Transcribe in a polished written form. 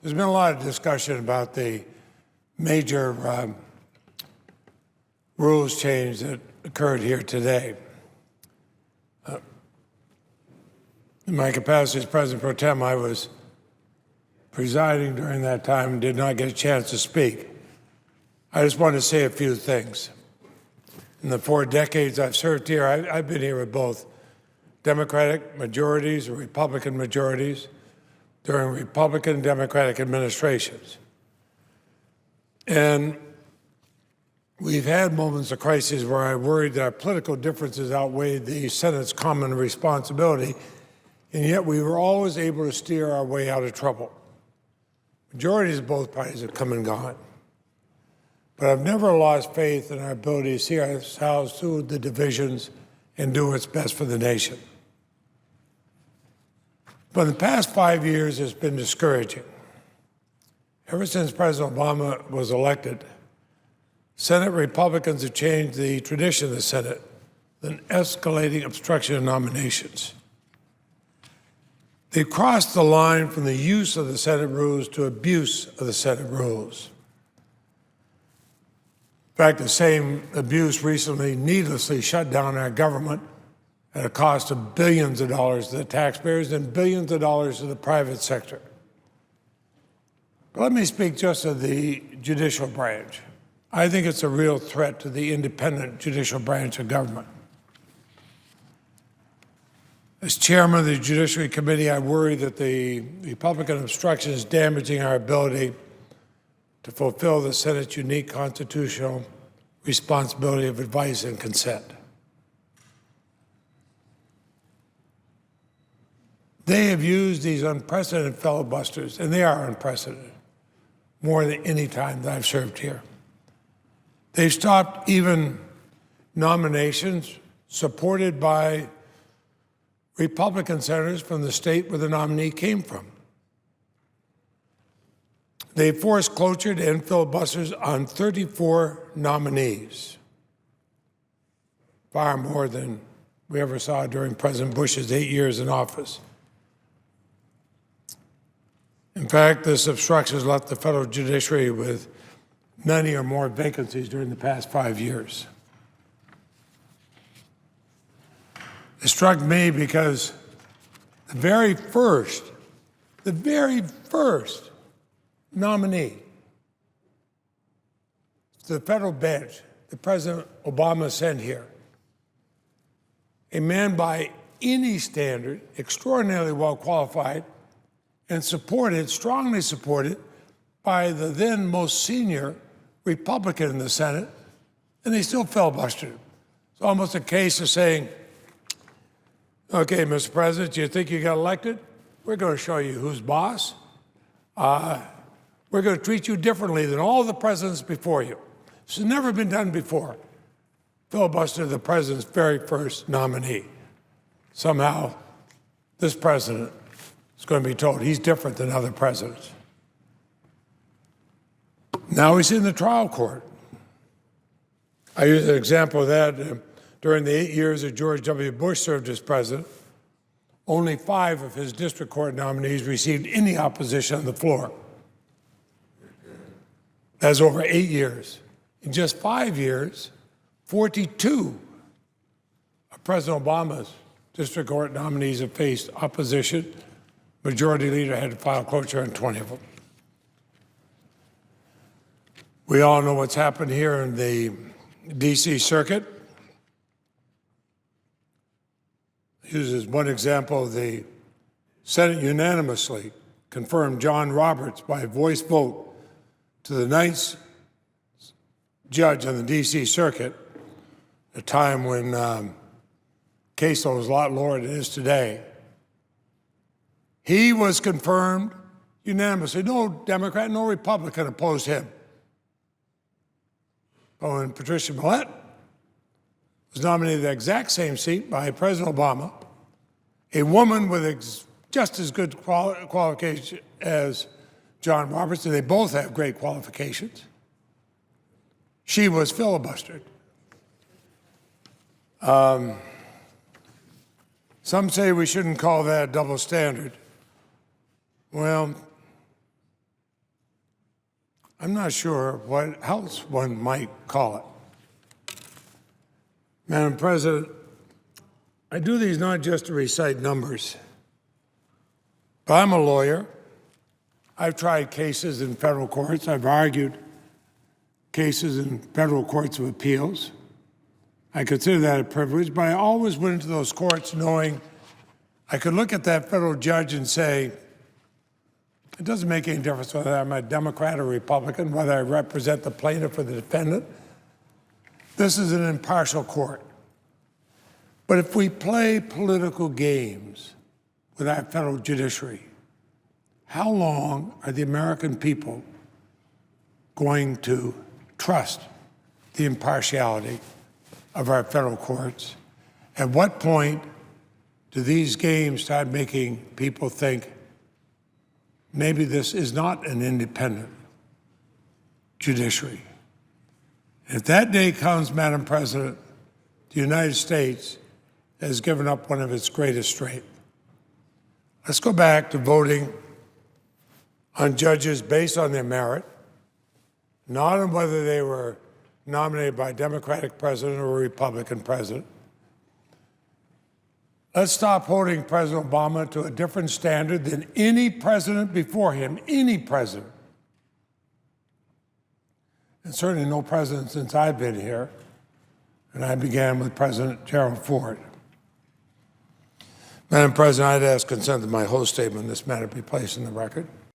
There's been a lot of discussion about the major rules change that occurred here today. In my capacity as President Pro Tem, I was presiding during that time and did not get a chance to speak. I just want to say a few things. In the 4 decades I've served here, I've been here with both Democratic majorities and Republican majorities during Republican and Democratic administrations. And we've had moments of crisis where I worried that our political differences outweighed the Senate's common responsibility, and yet we were always able to steer our way out of trouble. Majorities of both parties have come and gone. But I've never lost faith in our ability to see ourselves through the divisions and do what's best for the nation. But in the past 5 years, it's been discouraging. Ever since President Obama was elected, Senate Republicans have changed the tradition of the Senate, an escalating obstruction of nominations. They've crossed the line from the use of the Senate rules to abuse of the Senate rules. In fact, the same abuse recently needlessly shut down our government at a cost of billions of dollars to the taxpayers and billions of dollars to the private sector. But let me speak just of the judicial branch. I think it's a real threat to the independent judicial branch of government. As chairman of the Judiciary Committee, I worry that the Republican obstruction is damaging our ability to fulfill the Senate's unique constitutional responsibility of advice and consent. They have used these unprecedented filibusters, and they are unprecedented, more than any time that I've served here. They've stopped even nominations supported by Republican senators from the state where the nominee came from. They forced cloture to end filibusters on 34 nominees, far more than we ever saw during President Bush's 8 years in office. In fact, this obstruction has left the federal judiciary with 90 or more vacancies during the past 5 years. It struck me because the very first nominee to the federal bench that President Obama sent here, a man by any standard, extraordinarily well qualified, and supported, strongly supported, by the then most senior Republican in the Senate, and they still filibustered him. It's almost a case of saying, okay, Mr. President, you think you got elected? We're going to show you who's boss. We're going to treat you differently than all the presidents before you. This has never been done before. Filibuster the president's very first nominee. Somehow, this president is going to be told he's different than other presidents. Now he's in the trial court. I use an example of that. During the 8 years that George W. Bush served as president, only 5 of his district court nominees received any opposition on the floor. That's over 8 years. In just 5 years, 42 of President Obama's district court nominees have faced opposition. Majority Leader had to file cloture on 20 of them. We all know what's happened here in the D.C. Circuit. Uses one example, the Senate unanimously confirmed John Roberts by voice vote to the 9th judge on the D.C. Circuit, a time when caseload was a lot lower than it is today. He was confirmed unanimously. No Democrat, no Republican opposed him. But when Patricia Millett was nominated the exact same seat by President Obama, a woman with just as good qualifications as John Roberts, and they both have great qualifications, she was filibustered. Some say we shouldn't call that a double standard. Well, I'm not sure what else one might call it. Madam President, I do these not just to recite numbers, but I'm a lawyer. I've tried cases in federal courts. I've argued cases in federal courts of appeals. I consider that a privilege, but I always went into those courts knowing I could look at that federal judge and say, it doesn't make any difference whether I'm a Democrat or Republican, whether I represent the plaintiff or the defendant. This is an impartial court. But if we play political games with our federal judiciary, how long are the American people going to trust the impartiality of our federal courts? At what point do these games start making people think maybe this is not an independent judiciary? If that day comes, Madam President, the United States has given up one of its greatest strengths. Let's go back to voting on judges based on their merit, not on whether they were nominated by a Democratic president or a Republican president. Let's stop holding President Obama to a different standard than any president before him, any president. And certainly no president since I've been here, and I began with President Gerald Ford. Madam President, I'd ask consent that my whole statement in this matter be placed in the record.